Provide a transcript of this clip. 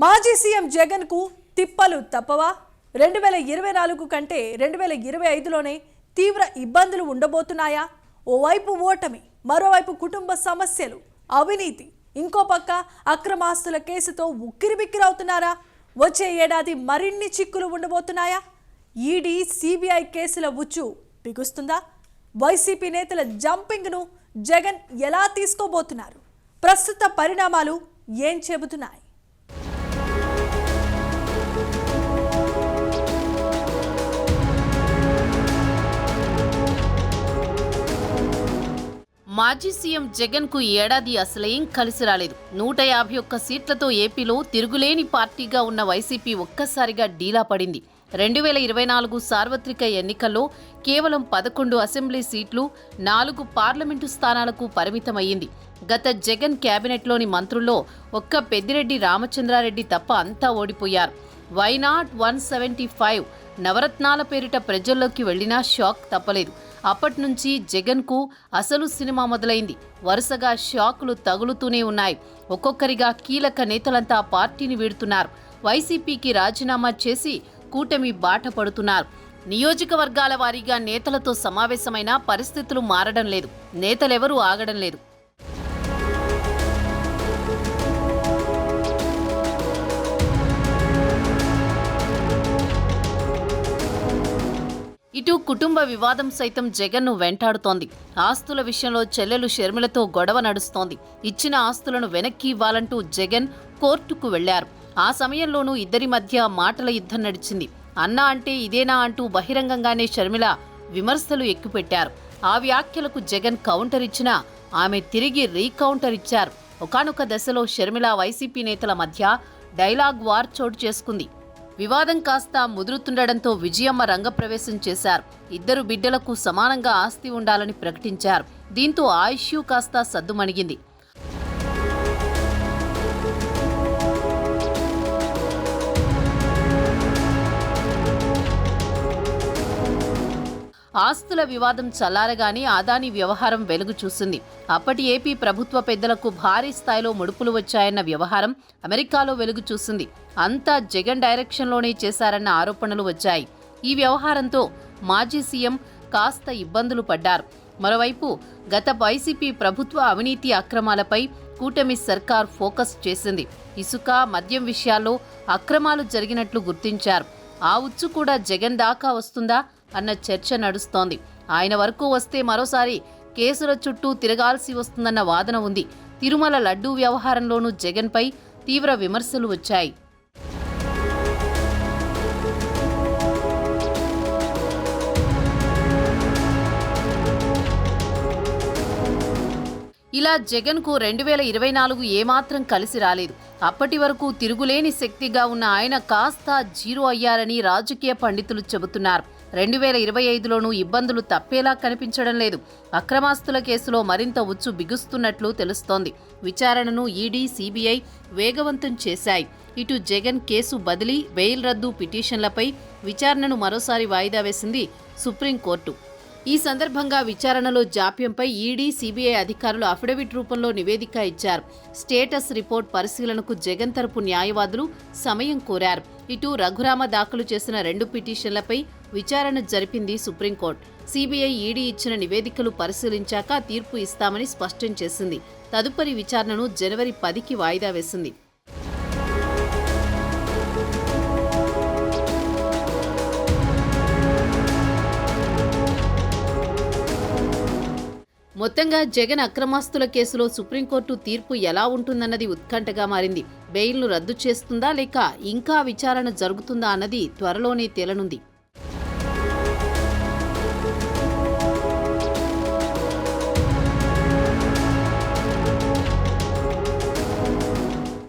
మాజీ సీఎం జగన్ కు తిప్పలు తప్పవా? 2024 కంటే 2025లోనే తీవ్ర ఇబ్బందులు ఉండబోతున్నాయా? ఓవైపు ఓటమి, మరోవైపు కుటుంబ సమస్యలు, అవినీతి, ఇంకో పక్క అక్రమాస్తుల కేసుతో ఉక్కిరిబిక్కిరవుతున్నారా? వచ్చే ఏడాది మరిన్ని చిక్కులు ఉండబోతున్నాయా? ఈడీ సిబిఐ కేసుల ఉచ్చు బిగుస్తుందా? వైసీపీ నేతల జంపింగ్ను జగన్ ఎలా తీసుకోబోతున్నారు? ప్రస్తుత పరిణామాలు ఏం చెబుతున్నాయి? మాజీ సీఎం జగన్ కు ఏడాది అసలేం కలిసి రాలేదు. 151 సీట్లతో ఏపీలో తిరుగులేని పార్టీగా ఉన్న వైసీపీ ఒక్కసారిగా డీలా పడింది. 2024 సార్వత్రిక ఎన్నికల్లో కేవలం 11 అసెంబ్లీ సీట్లు, 4 పార్లమెంటు స్థానాలకు పరిమితమయ్యింది. గత జగన్ కేబినెట్లోని మంత్రుల్లో ఒక్క పెద్దిరెడ్డి రామచంద్రారెడ్డి తప్ప అంతా ఓడిపోయారు. వైనాట్ 175 నవరత్నాల పేరిట ప్రజల్లోకి వెళ్లినా షాక్ తప్పలేదు. అప్పట్నుంచి జగన్కు అసలు సినిమా మొదలైంది. వరుసగా షాకులు తగులుతూనే ఉన్నాయి. ఒక్కొక్కరిగా కీలక నేతలంతా పార్టీని వీడుతున్నారు. వైసీపీకి రాజీనామా చేసి కూటమి బాట పడుతున్నారు. నియోజకవర్గాల వారీగా నేతలతో సమావేశమైన పరిస్థితులు మారడం లేదు. నేతలెవరూ ఆగడం లేదు. ఇటు కుటుంబ వివాదం సైతం జగన్ను వెంటాడుతోంది. ఆస్తుల విషయంలో చెల్లెలు షర్మిలతో గొడవ నడుస్తోంది. ఇచ్చిన ఆస్తులను వెనక్కి ఇవ్వాలంటూ జగన్ కోర్టుకు వెళ్లారు. ఆ సమయంలోనూ ఇద్దరి మధ్య మాటల యుద్ధం నడిచింది. అన్నా అంటే ఇదేనా అంటూ బహిరంగంగానే షర్మిల విమర్శలు ఎక్కుపెట్టారు. ఆ వ్యాఖ్యలకు జగన్ కౌంటర్ ఇచ్చినా ఆమె తిరిగి రీకౌంటర్ ఇచ్చారు. ఒకానొక దశలో షర్మిల వైసీపీ నేతల మధ్య డైలాగ్ వార్ చోటు చేసుకుంది. వివాదం కాస్త ముదురుతుండడంతో విజయమ్మ రంగప్రవేశం చేశారు. ఇద్దరు బిడ్డలకు సమానంగా ఆస్తి ఉండాలని ప్రకటించారు. దీంతో ఆ ఇష్యూ కాస్త సద్దుమణిగింది. ఆస్తుల వివాదం చల్లారగానే అదానీ వ్యవహారం వెలుగు చూసింది. అప్పటి ఏపీ ప్రభుత్వ పెద్దలకు భారీ స్థాయిలో ముడుపులు వచ్చాయన్న వ్యవహారం అమెరికాలో వెలుగు చూసింది. అంతా జగన్ డైరెక్షన్లోనే చేశారన్న ఆరోపణలు వచ్చాయి. ఈ వ్యవహారంతో మాజీ సీఎం కాస్త ఇబ్బందులు పడ్డారు. మరోవైపు గత వైసీపీ ప్రభుత్వ అవినీతి అక్రమాలపై కూటమి సర్కార్ ఫోకస్ చేసింది. ఇసుక, మద్యం విషయాల్లో అక్రమాలు జరిగినట్లు గుర్తించారు. ఆ ఉచ్చు కూడా జగన్ దాకా వస్తుందా అన్న చర్చ నడుస్తోంది. ఆయన వరకు వస్తే మరోసారి కేసుల చుట్టూ తిరగాల్సి వస్తుందన్న వాదన ఉంది. తిరుమల లడ్డూ వ్యవహారంలోనూ జగన్పై తీవ్ర విమర్శలు వచ్చాయి. ఇలా జగన్కు 2024 ఏమాత్రం కలిసి రాలేదు. అప్పటి వరకు తిరుగులేని శక్తిగా ఉన్న ఆయన కాస్త జీరో అయ్యారని రాజకీయ పండితులు చెబుతున్నారు. 2025లోనూ ఇబ్బందులు తప్పేలా కనిపించడం లేదు. అక్రమాస్తుల కేసులో మరింత ఉచ్చు బిగుస్తున్నట్లు తెలుస్తోంది. విచారణను ఈడీ, సిబిఐ వేగవంతం చేశాయి. ఇటు జగన్ కేసు బదిలీ, బెయిల్ రద్దు పిటిషన్లపై విచారణను మరోసారి వాయిదా వేసింది సుప్రీంకోర్టు. ఈ సందర్భంగా విచారణలో జాప్యంపై ఈడీ, సిబిఐ అధికారులు అఫిడవిట్ రూపంలో నివేదిక ఇచ్చారు. స్టేటస్ రిపోర్ట్ పరిశీలనకు జగన్ తరపు న్యాయవాదులు సమయం కోరారు. ఇటు రఘురామ దాఖలు చేసిన 2 పిటిషన్లపై విచారణ జరిపింది సుప్రీంకోర్టు. సిబిఐ, ఈడీ ఇచ్చిన నివేదికలు పరిశీలించాక తీర్పు ఇస్తామని స్పష్టం చేసింది. తదుపరి విచారణను జనవరి 10కి వాయిదా వేసింది. మొత్తంగా జగన్ అక్రమాస్తుల కేసులో సుప్రీంకోర్టు తీర్పు ఎలా ఉంటుందన్నది ఉత్కంఠగా మారింది. బెయిల్ను రద్దు చేస్తుందా లేక ఇంకా విచారణ జరుగుతుందా అన్నది త్వరలోనే తేలనుంది.